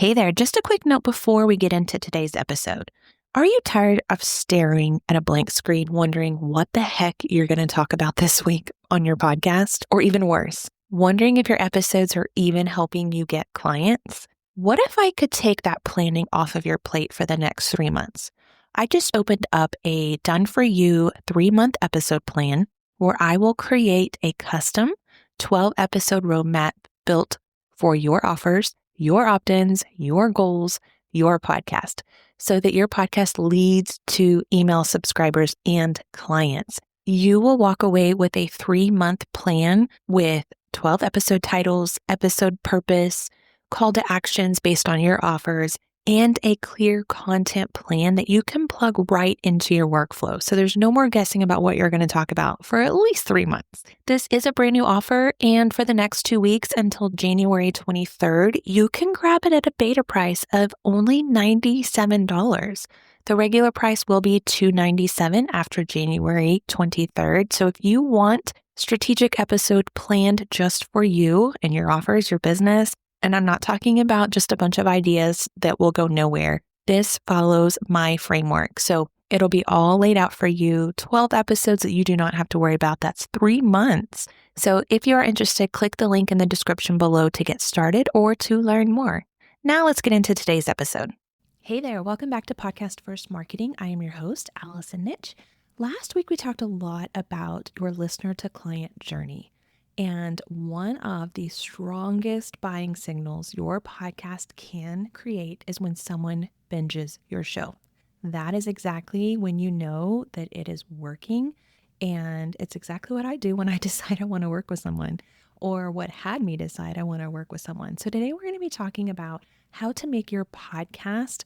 Hey there, just a quick note before we get into today's episode. Are you tired of staring at a blank screen, wondering what the heck you're going to talk about this week on your podcast? Or even worse, wondering if your episodes are even helping you get clients? What if I could take that planning off of your plate for the next 3 months? I just opened up a done for you 3-month episode plan where I will create a custom 12 episode roadmap built for your offers, your opt-ins, your goals, your podcast, so that your podcast leads to email subscribers and clients. You will walk away with a 3-month plan with 12 episode titles, episode purpose, call to actions based on your offers, and a clear content plan that you can plug right into your workflow. So there's no more guessing about what you're going to talk about for at least 3 months. This is a brand new offer, and for the next 2 weeks until January 23rd, you can grab it at a beta price of only $97. The regular price will be $297 after January 23rd. So if you want strategic episode planned just for you and your offers, your business, and I'm not talking about just a bunch of ideas that will go nowhere. This follows my framework. So it'll be all laid out for you, 12 episodes that you do not have to worry about. That's 3 months. So if you are interested, click the link in the description below to get started or to learn more. Now let's get into today's episode. Hey there, welcome back to Podcast First Marketing. I am your host, Allison Nitsch. Last week we talked a lot about your listener to client journey. And one of the strongest buying signals your podcast can create is when someone binges your show. That is exactly when you know that it is working. And it's exactly what I do when I decide I want to work with someone, or what had me decide I want to work with someone. So today we're going to be talking about how to make your podcast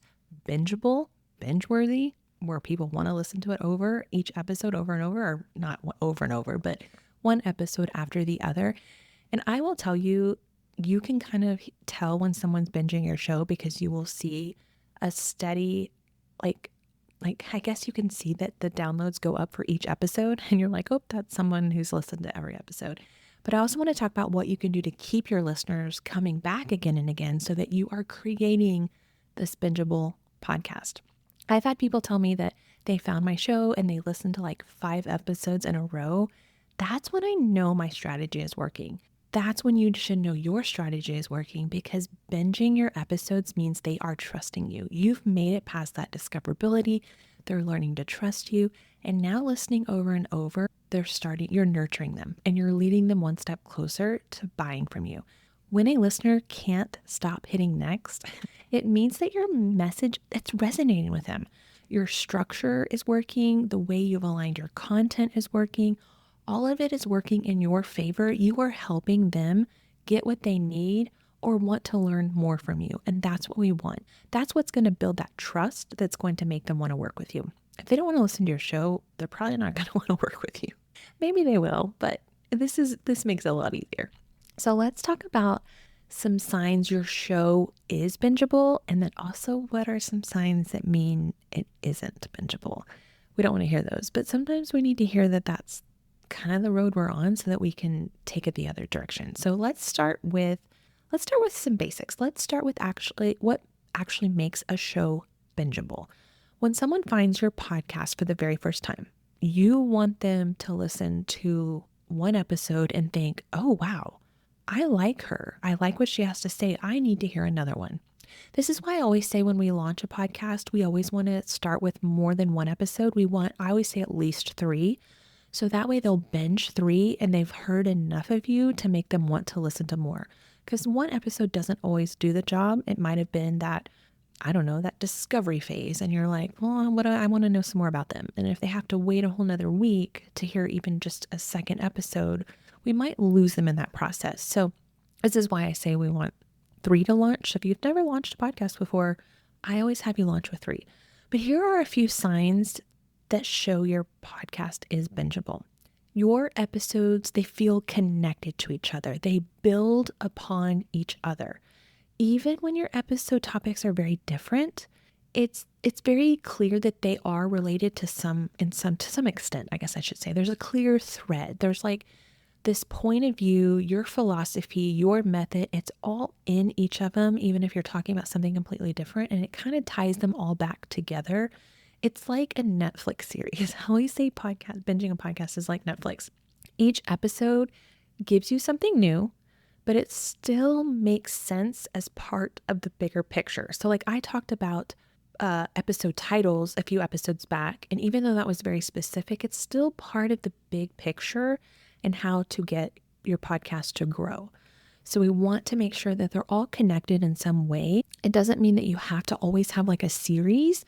bingeable, binge-worthy, where people want to listen to it over each episode over and over, or not over and over, but one episode after the other. And I will tell you, you can kind of tell when someone's binging your show because you will see a steady, like I guess you can see that the downloads go up for each episode and you're like, oh, that's someone who's listened to every episode. But I also want to talk about what you can do to keep your listeners coming back again and again so that you are creating this bingeable podcast. I've had people tell me that they found my show and they listened to like 5 episodes in a row. That's when I know my strategy is working. That's when you should know your strategy is working, because binging your episodes means they are trusting you. You've made it past that discoverability. They're learning to trust you. And now listening over and over, you're nurturing them and you're leading them one step closer to buying from you. When a listener can't stop hitting next, it means that your message, it's resonating with them. Your structure is working. The way you've aligned your content is working. All of it is working in your favor. You are helping them get what they need or want to learn more from you. And that's what we want. That's what's going to build that trust that's going to make them want to work with you. If they don't want to listen to your show, they're probably not going to want to work with you. Maybe they will, but this makes it a lot easier. So let's talk about some signs your show is bingeable, and then also what are some signs that mean it isn't bingeable. We don't want to hear those, but sometimes we need to hear that that's kind of the road we're on so that we can take it the other direction. So let's start with some basics. Let's start with what actually makes a show bingeable. When someone finds your podcast for the very first time, you want them to listen to one episode and think, oh, wow, I like her. I like what she has to say. I need to hear another one. This is why I always say when we launch a podcast, we always want to start with more than one episode. I always say at least 3. So that way they'll binge 3 and they've heard enough of you to make them want to listen to more. Because one episode doesn't always do the job. It might have been that, I don't know, that discovery phase. And you're like, well, I want to know some more about them. And if they have to wait a whole nother week to hear even just a second episode, we might lose them in that process. So this is why I say we want 3 to launch. If you've never launched a podcast before, I always have you launch with 3. But here are a few signs that show your podcast is bingeable. Your episodes, they feel connected to each other. They build upon each other. Even when your episode topics are very different, it's very clear that they are related to some extent, I guess I should say. There's a clear thread. There's like this point of view, your philosophy, your method, it's all in each of them, even if you're talking about something completely different, and it kind of ties them all back together. It's like a Netflix series. I always say binging a podcast is like Netflix. Each episode gives you something new, but it still makes sense as part of the bigger picture. So like I talked about episode titles a few episodes back, and even though that was very specific, it's still part of the big picture and how to get your podcast to grow. So we want to make sure that they're all connected in some way. It doesn't mean that you have to always have like a series,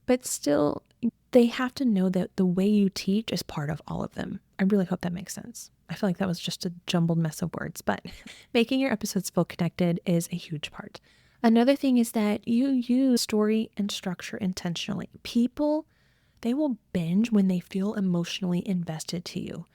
but still they have to know that the way you teach is part of all of them. I really hope that makes sense. I feel like that was just a jumbled mess of words, but making your episodes feel connected is a huge part. Another thing is that you use story and structure intentionally. People, they will binge when they feel emotionally invested to you.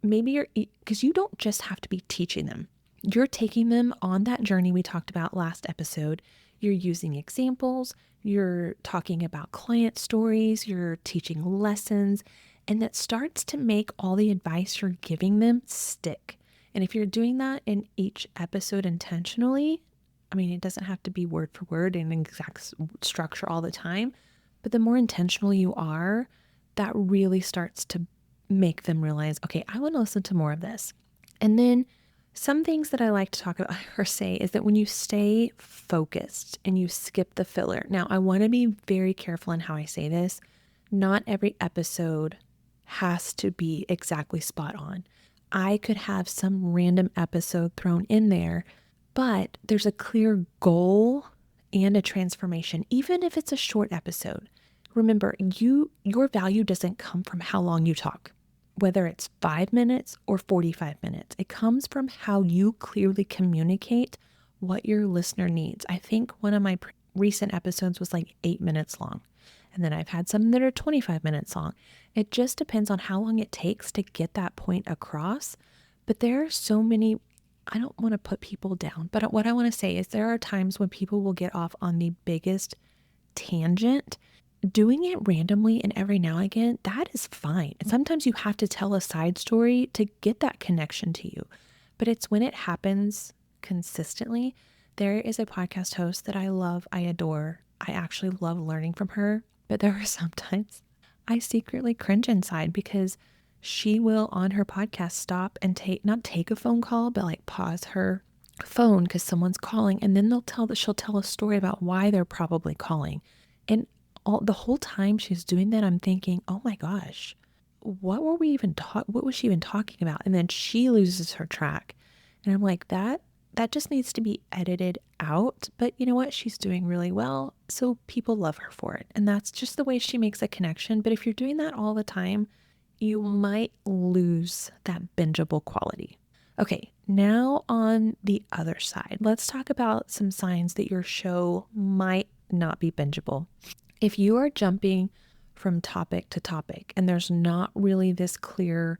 Maybe because you don't just have to be teaching them. You're taking them on that journey we talked about last episode. You're using examples, you're talking about client stories, you're teaching lessons, and that starts to make all the advice you're giving them stick. And if you're doing that in each episode intentionally, I mean, it doesn't have to be word for word in exact structure all the time, but the more intentional you are, that really starts to make them realize, okay, I want to listen to more of this. And then some things that I like to talk about or say is that when you stay focused and you skip the filler. Now, I want to be very careful in how I say this. Not every episode has to be exactly spot on. I could have some random episode thrown in there, but there's a clear goal and a transformation, even if it's a short episode. Remember, your value doesn't come from how long you talk, whether it's 5 minutes or 45 minutes. It comes from how you clearly communicate what your listener needs. I think one of my recent episodes was like 8 minutes long. And then I've had some that are 25 minutes long. It just depends on how long it takes to get that point across. But there are so many, I don't want to put people down, but what I want to say is there are times when people will get off on the biggest tangent. Doing it randomly and every now and again, that is fine. And sometimes you have to tell a side story to get that connection to you. But it's when it happens consistently. There is a podcast host that I love, I adore. I actually love learning from her. But there are sometimes I secretly cringe inside because she will on her podcast stop and not take a phone call, but like pause her phone because someone's calling. And then she'll tell a story about why they're probably calling. And the whole time she's doing that, I'm thinking, oh my gosh, what was she even talking about? And then she loses her track. And I'm like, that just needs to be edited out. But you know what? She's doing really well. So people love her for it. And that's just the way she makes a connection. But if you're doing that all the time, you might lose that bingeable quality. Okay, now on the other side, let's talk about some signs that your show might not be bingeable. If you are jumping from topic to topic and there's not really this clear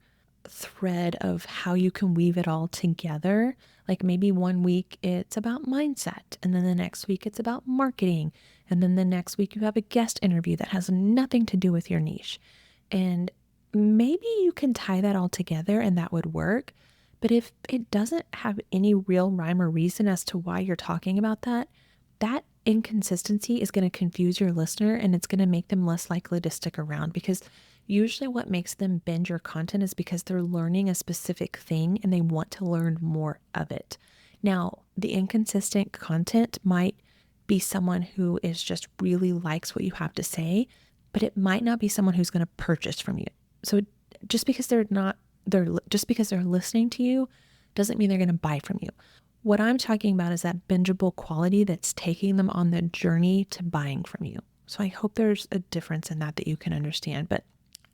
thread of how you can weave it all together, like maybe one week it's about mindset, and then the next week it's about marketing, and then the next week you have a guest interview that has nothing to do with your niche. And maybe you can tie that all together and that would work. But if it doesn't have any real rhyme or reason as to why you're talking about that, that inconsistency is going to confuse your listener and it's going to make them less likely to stick around, because usually what makes them binge your content is because they're learning a specific thing and they want to learn more of it. Now, the inconsistent content might be someone who is just really likes what you have to say, but it might not be someone who's going to purchase from you. So just because they're listening to you doesn't mean they're going to buy from you. What I'm talking about is that bingeable quality that's taking them on the journey to buying from you. So I hope there's a difference in that you can understand. But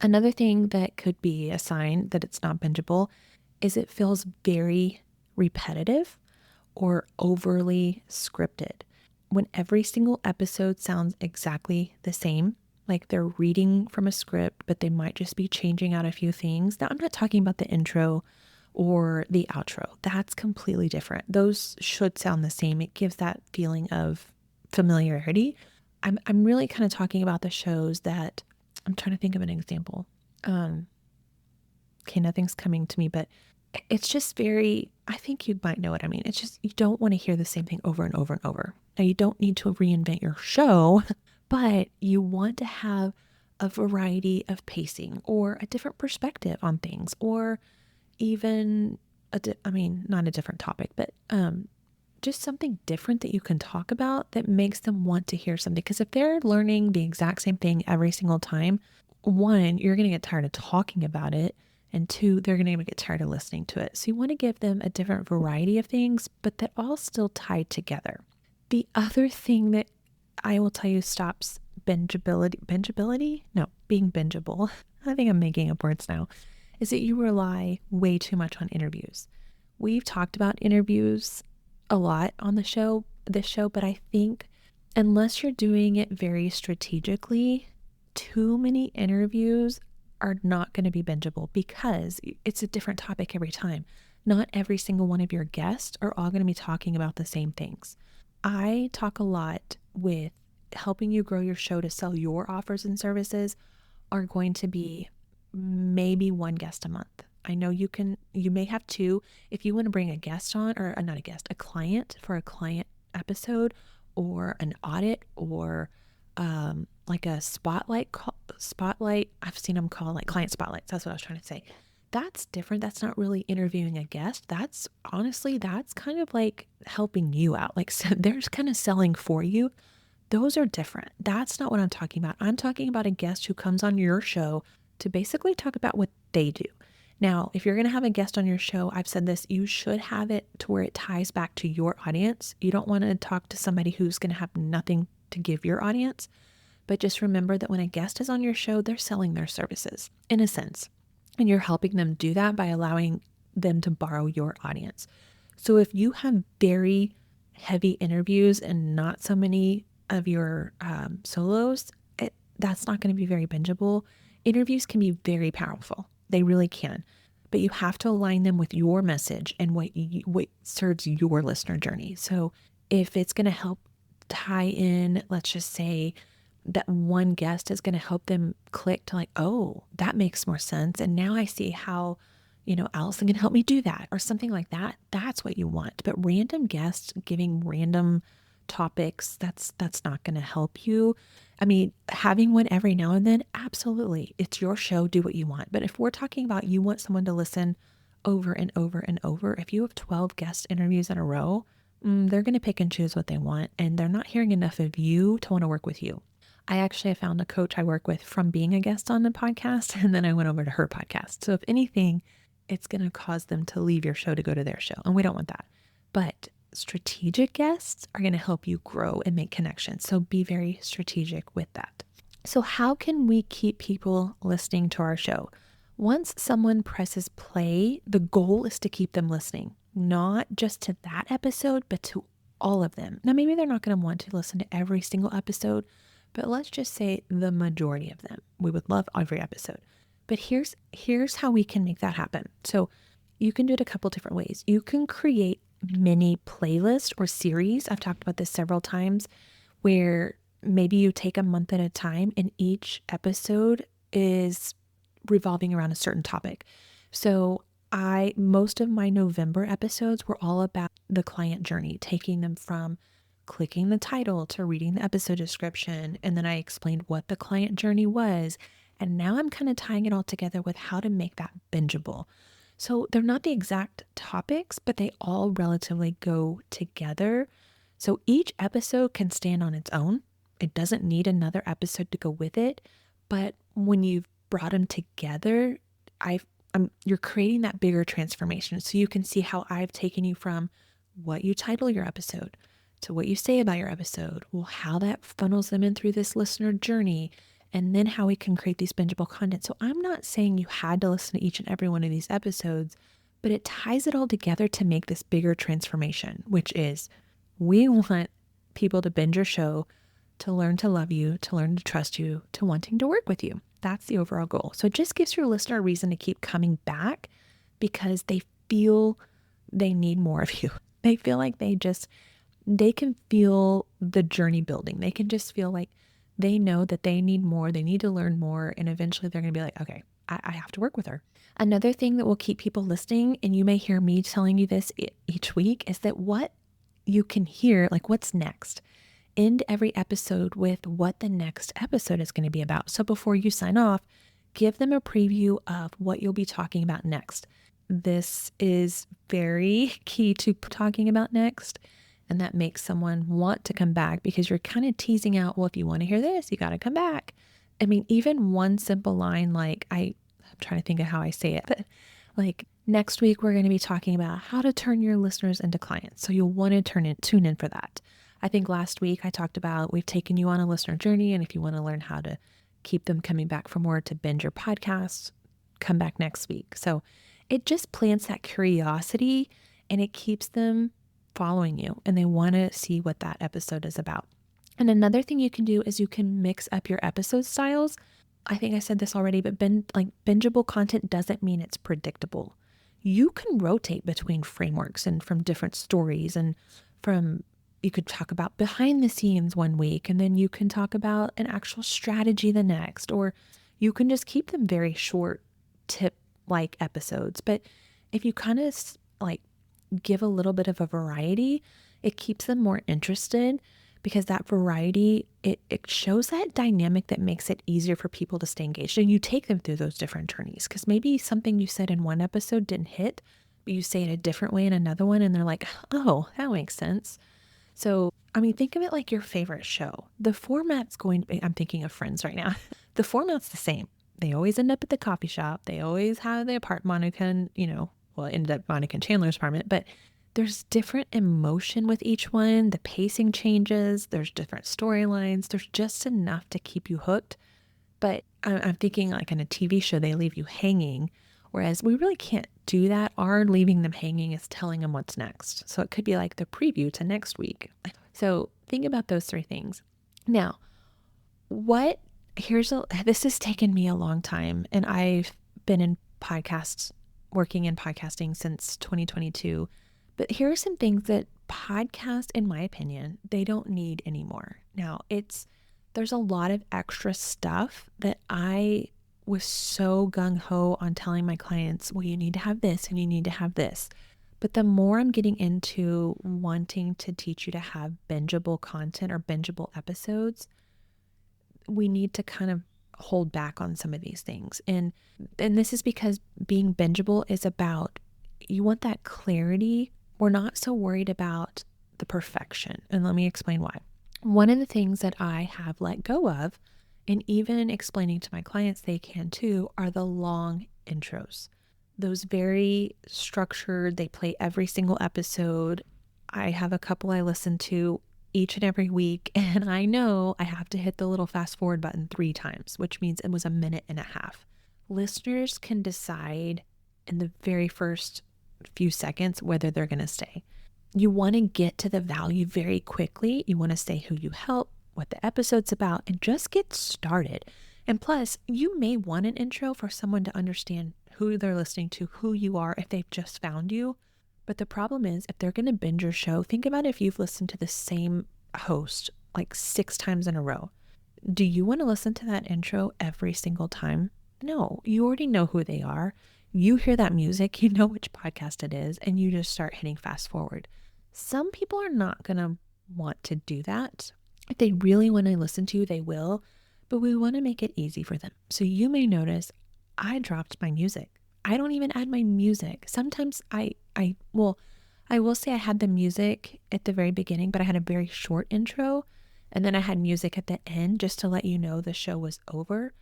another thing that could be a sign that it's not bingeable is it feels very repetitive or overly scripted. When every single episode sounds exactly the same, like they're reading from a script, but they might just be changing out a few things. Now, I'm not talking about the intro or the outro. That's completely different. Those should sound the same. It gives that feeling of familiarity. I'm really kind of talking about the shows that, I'm trying to think of an example. Okay, nothing's coming to me, but it's just very, I think you might know what I mean. It's just, you don't want to hear the same thing over and over and over. Now, you don't need to reinvent your show, but you want to have a variety of pacing or a different perspective on things, or even not a different topic, but just something different that you can talk about that makes them want to hear something. Because if they're learning the exact same thing every single time, one, you're going to get tired of talking about it. And two, they're going to get tired of listening to it. So you want to give them a different variety of things, but that all still tied together. The other thing that I will tell you stops bingeability? No, being bingeable. I think I'm making up words now. Is that you rely way too much on interviews. We've talked about interviews a lot on this show, but I think unless you're doing it very strategically, too many interviews are not going to be bingeable because it's a different topic every time. Not every single one of your guests are all going to be talking about the same things. I talk a lot with helping you grow your show to sell your offers and services are going to be maybe one guest a month. I know you may have two. If you want to bring a guest on, or not a guest, a client for a client episode or an audit, or like a spotlight, I've seen them call like client spotlights. That's what I was trying to say. That's different. That's not really interviewing a guest. That's kind of like helping you out. Like, so they're kind of selling for you. Those are different. That's not what I'm talking about. I'm talking about a guest who comes on your show to basically talk about what they do. Now, if you're going to have a guest on your show, I've said this, you should have it to where it ties back to your audience. You don't want to talk to somebody who's going to have nothing to give your audience. But just remember that when a guest is on your show, they're selling their services in a sense. And you're helping them do that by allowing them to borrow your audience. So if you have very heavy interviews and not so many of your solos, that's not going to be very bingeable. Interviews can be very powerful. They really can. But you have to align them with your message and what serves your listener journey. So if it's going to help tie in, let's just say that one guest is going to help them click to like, oh, that makes more sense. And now I see how, Allison can help me do that, or something like that. That's what you want. But random guests giving random topics, that's not going to help you. I mean, having one every now and then, absolutely. It's your show. Do what you want. But if we're talking about you want someone to listen over and over and over, if you have 12 guest interviews in a row, they're going to pick and choose what they want. And they're not hearing enough of you to want to work with you. I actually found a coach I work with from being a guest on the podcast, and then I went over to her podcast. So if anything, it's going to cause them to leave your show to go to their show. And we don't want that. But strategic guests are going to help you grow and make connections. So be very strategic with that. So how can we keep people listening to our show? Once someone presses play, the goal is to keep them listening, not just to that episode, but to all of them. Now, maybe they're not going to want to listen to every single episode, but let's just say the majority of them. We would love every episode. But here's how we can make that happen. So you can do it a couple different ways. You can create mini playlists or series. I've talked about this several times, where maybe you take a month at a time and each episode is revolving around a certain topic. So most of my November episodes were all about the client journey, taking them from clicking the title to reading the episode description. And then I explained what the client journey was. And now I'm kind of tying it all together with how to make that bingeable. So they're not the exact topics, but they all relatively go together. So each episode can stand on its own. It doesn't need another episode to go with it. But when you've brought them together, you're creating that bigger transformation. So you can see how I've taken you from what you title your episode to what you say about your episode, well, how that funnels them in through this listener journey, and then how we can create these bingeable content. So I'm not saying you had to listen to each and every one of these episodes, but it ties it all together to make this bigger transformation, which is we want people to binge your show, to learn to love you, to learn to trust you, to wanting to work with you. That's the overall goal. So it just gives your listener a reason to keep coming back because they feel they need more of you. They feel like they can feel the journey building. They can just feel like they know that they need more. They need to learn more. And eventually they're going to be like, okay, I have to work with her. Another thing that will keep people listening, and you may hear me telling you this each week, is that what you can hear, like what's next. End every episode with what the next episode is going to be about. So before you sign off, give them a preview of what you'll be talking about next. This is very key to talking about next. And that makes someone want to come back because you're kind of teasing out, well, if you want to hear this, you got to come back. I mean, even one simple line, like I'm trying to think of how I say it, but like next week, we're going to be talking about how to turn your listeners into clients. So you'll want to tune in for that. I think last week I talked about we've taken you on a listener journey. And if you want to learn how to keep them coming back for more to binge your podcast, come back next week. So it just plants that curiosity and it keeps them following you and they want to see what that episode is about. And another thing you can do is you can mix up your episode styles. I think I said this already, but bingeable content doesn't mean it's predictable. You can rotate between frameworks and from different stories and you could talk about behind the scenes one week, and then you can talk about an actual strategy the next, or you can just keep them very short tip-like episodes. But if you kind of give a little bit of a variety, it keeps them more interested because that variety, it shows that dynamic that makes it easier for people to stay engaged. And you take them through those different journeys because maybe something you said in one episode didn't hit, but you say it a different way in another one and they're like, oh, that makes sense. So, I mean, think of it like your favorite show. The format's going to be, I'm thinking of Friends right now. The format's the same. They always end up at the coffee shop. They always have the apartment, Monica and, it ended up Monica and Chandler's apartment, but there's different emotion with each one. The pacing changes. There's different storylines. There's just enough to keep you hooked. But I'm thinking like in a TV show, they leave you hanging, whereas we really can't do that. Our leaving them hanging is telling them what's next. So it could be like the preview to next week. So think about those three things. Now, this has taken me a long time, and I've been working in podcasting since 2022. But here are some things that podcasts, in my opinion, they don't need anymore. Now, there's a lot of extra stuff that I was so gung-ho on telling my clients, well, you need to have this and you need to have this. But the more I'm getting into wanting to teach you to have bingeable content or bingeable episodes, we need to kind of hold back on some of these things. And this is because being bingeable is about, you want that clarity. We're not so worried about the perfection. And let me explain why. One of the things that I have let go of, and even explaining to my clients they can too, are the long intros. Those very structured, they play every single episode. I have a couple I listen to each and every week, and I know I have to hit the little fast forward button 3 times, which means it was 1.5 minutes. Listeners can decide in the very first few seconds whether they're going to stay. You want to get to the value very quickly. You want to say who you help, what the episode's about, and just get started. And plus, you may want an intro for someone to understand who they're listening to, who you are, if they've just found you. But the problem is, if they're going to binge your show, think about if you've listened to the same host like 6 times in a row. Do you want to listen to that intro every single time? No, you already know who they are. You hear that music, you know which podcast it is, and you just start hitting fast forward. Some people are not going to want to do that. If they really want to listen to you, they will, but we want to make it easy for them. So you may notice I dropped my music. I don't even add my music. Sometimes I will say I had the music at the very beginning, but I had a very short intro, and then I had music at the end just to let you know the show was over.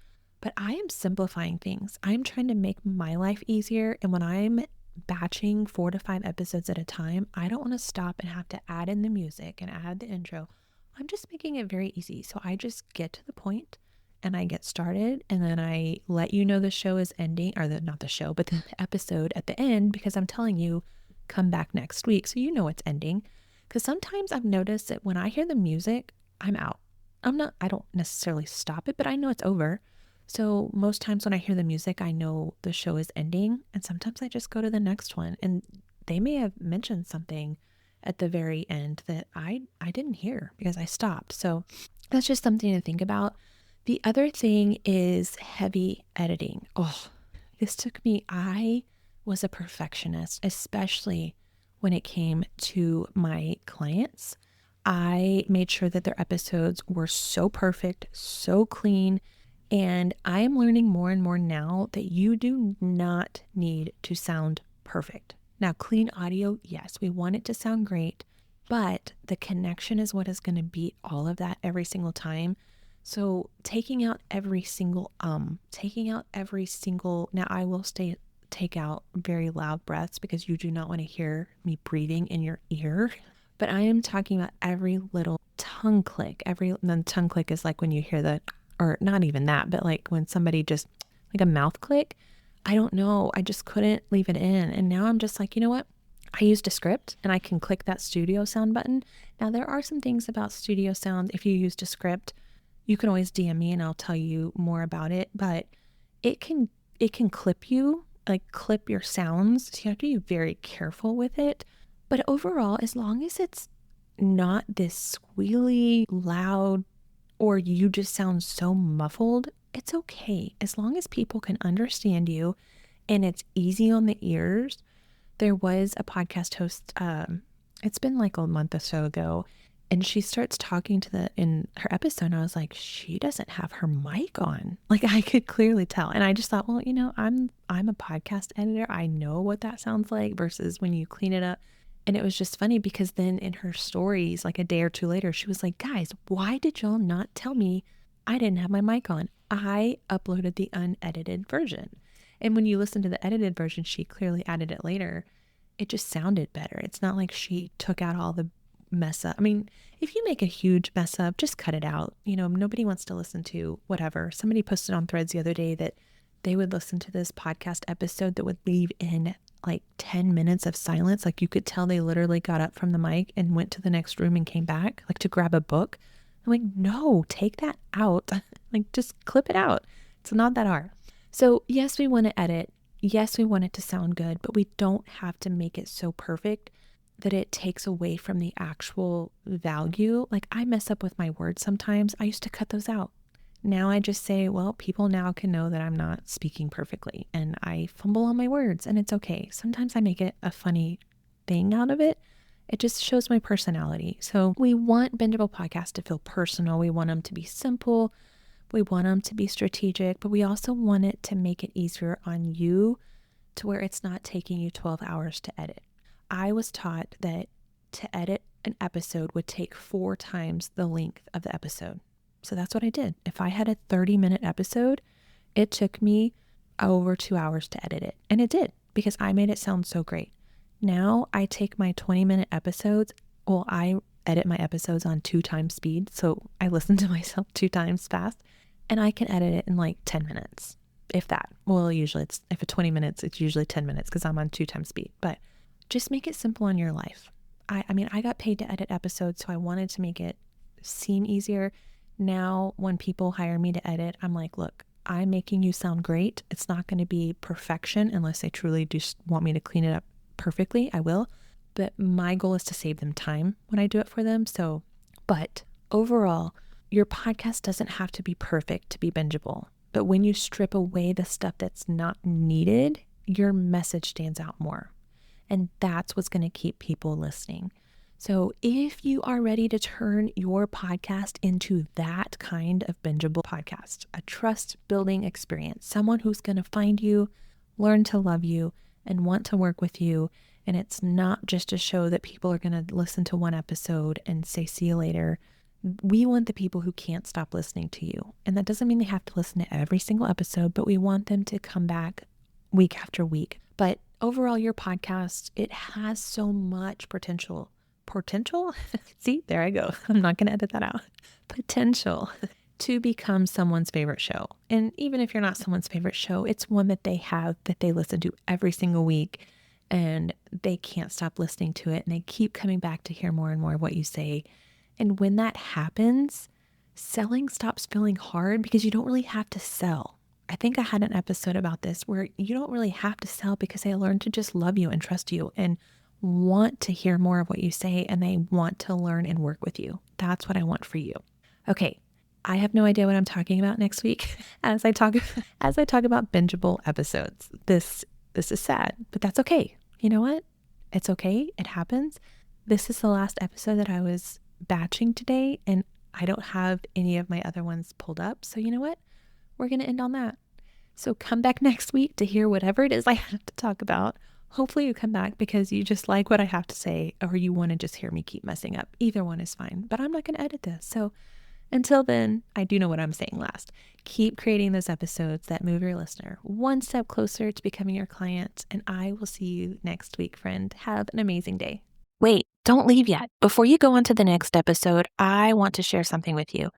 But I am simplifying things. I'm trying to make my life easier. And when I'm batching 4 to 5 episodes at a time, I don't want to stop and have to add in the music and add the intro. I'm just making it very easy. So I just get to the point and I get started, and then I let you know the show is ending, or not the show, but the episode at the end, because I'm telling you, come back next week so you know it's ending. Because sometimes I've noticed that when I hear the music, I'm out. I don't necessarily stop it, but I know it's over. So most times when I hear the music, I know the show is ending, and sometimes I just go to the next one, and they may have mentioned something at the very end that I didn't hear because I stopped. So that's just something to think about. The other thing is heavy editing. Oh, I was a perfectionist, especially when it came to my clients. I made sure that their episodes were so perfect, so clean. And I am learning more and more now that you do not need to sound perfect. Now, clean audio, yes, we want it to sound great, but the connection is what is going to beat all of that every single time. So taking out every single, now I will take out very loud breaths because you do not want to hear me breathing in your ear. But I am talking about every little tongue click. The tongue click is like when you hear or not even that, but like when somebody just like a mouth click. I don't know. I just couldn't leave it in. And now I'm just like, you know what? I used a script and I can click that studio sound button. Now there are some things about studio sound. If you used a script, you can always DM me and I'll tell you more about it, but it can clip you, like clip your sounds. So you have to be very careful with it. But overall, as long as it's not this squealy, loud, or you just sound so muffled, it's okay. As long as people can understand you and it's easy on the ears. There was a podcast host, it's been like a month or so ago, and she starts talking in her episode, and I was like, she doesn't have her mic on. Like I could clearly tell. And I just thought, well, I'm a podcast editor. I know what that sounds like versus when you clean it up. And it was just funny because then in her stories, like a day or two later, she was like, guys, why did y'all not tell me I didn't have my mic on? I uploaded the unedited version. And when you listen to the edited version, she clearly added it later. It just sounded better. It's not like she took out all the mess up. I mean, if you make a huge mess up, just cut it out. Nobody wants to listen to whatever. Somebody posted on Threads the other day that they would listen to this podcast episode that would leave in like 10 minutes of silence. Like you could tell they literally got up from the mic and went to the next room and came back, like to grab a book. I'm like, no, take that out. Like just clip it out. It's not that hard. So yes, we want to edit. Yes, we want it to sound good, but we don't have to make it so perfect that it takes away from the actual value. Like I mess up with my words sometimes. I used to cut those out. Now I just say, well, people now can know that I'm not speaking perfectly and I fumble on my words and it's okay. Sometimes I make it a funny thing out of it. It just shows my personality. So we want Bingeable podcasts to feel personal. We want them to be simple. We want them to be strategic, but we also want it to make it easier on you to where it's not taking you 12 hours to edit. I was taught that to edit an episode would take 4 times the length of the episode. So that's what I did. If I had a 30-minute episode, it took me over 2 hours to edit it. And it did because I made it sound so great. Now I take my 20-minute episodes. Well, I edit my episodes on 2 times speed. So I listen to myself 2 times fast and I can edit it in like 10 minutes, if that. Well, usually if it's 20 minutes, it's usually 10 minutes because I'm on 2 times speed. But just make it simple in your life. I mean, I got paid to edit episodes, so I wanted to make it seem easier. Now, when people hire me to edit, I'm like, look, I'm making you sound great. It's not going to be perfection unless they truly just want me to clean it up perfectly. I will. But my goal is to save them time when I do it for them. But overall, your podcast doesn't have to be perfect to be bingeable. But when you strip away the stuff that's not needed, your message stands out more. And that's what's going to keep people listening. So if you are ready to turn your podcast into that kind of bingeable podcast, a trust building experience, someone who's going to find you, learn to love you, and want to work with you, and it's not just a show that people are going to listen to one episode and say, see you later. We want the people who can't stop listening to you. And that doesn't mean they have to listen to every single episode, but we want them to come back week after week. But overall, your podcast, it has so much potential. See, there I go. I'm not going to edit that out. Potential to become someone's favorite show. And even if you're not someone's favorite show, it's one that they have that they listen to every single week and they can't stop listening to it. And they keep coming back to hear more and more of what you say. And when that happens, selling stops feeling hard because you don't really have to sell. I think I had an episode about this where you don't really have to sell because they learn to just love you and trust you and want to hear more of what you say, and they want to learn and work with you. That's what I want for you. Okay, I have no idea what I'm talking about next week as I talk about bingeable episodes. This is sad, but that's okay. You know what? It's okay. It happens. This is the last episode that I was batching today, and I don't have any of my other ones pulled up. So you know what? We're going to end on that. So come back next week to hear whatever it is I have to talk about. Hopefully you come back because you just like what I have to say, or you want to just hear me keep messing up. Either one is fine, but I'm not going to edit this. So until then, I do know what I'm saying last. Keep creating those episodes that move your listener one step closer to becoming your client, and I will see you next week, friend. Have an amazing day. Wait, don't leave yet. Before you go on to the next episode, I want to share something with you.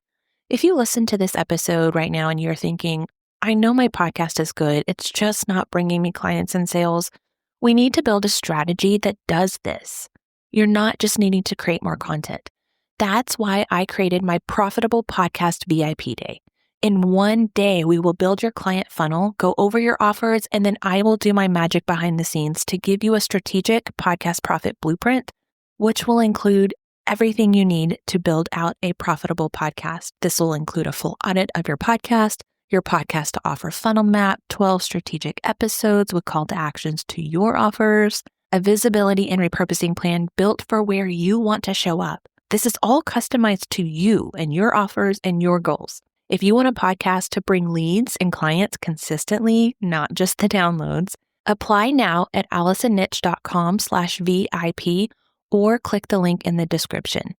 If you listen to this episode right now and you're thinking, I know my podcast is good, it's just not bringing me clients and sales, we need to build a strategy that does this. You're not just needing to create more content. That's why I created my Profitable Podcast VIP Day. In one day, we will build your client funnel, go over your offers, and then I will do my magic behind the scenes to give you a strategic podcast profit blueprint, which will include everything you need to build out a profitable podcast. This will include a full audit of your podcast to offer funnel map, 12 strategic episodes with call to actions to your offers, a visibility and repurposing plan built for where you want to show up. This is all customized to you and your offers and your goals. If you want a podcast to bring leads and clients consistently, not just the downloads, apply now at AllisonNitch.com/VIP or click the link in the description.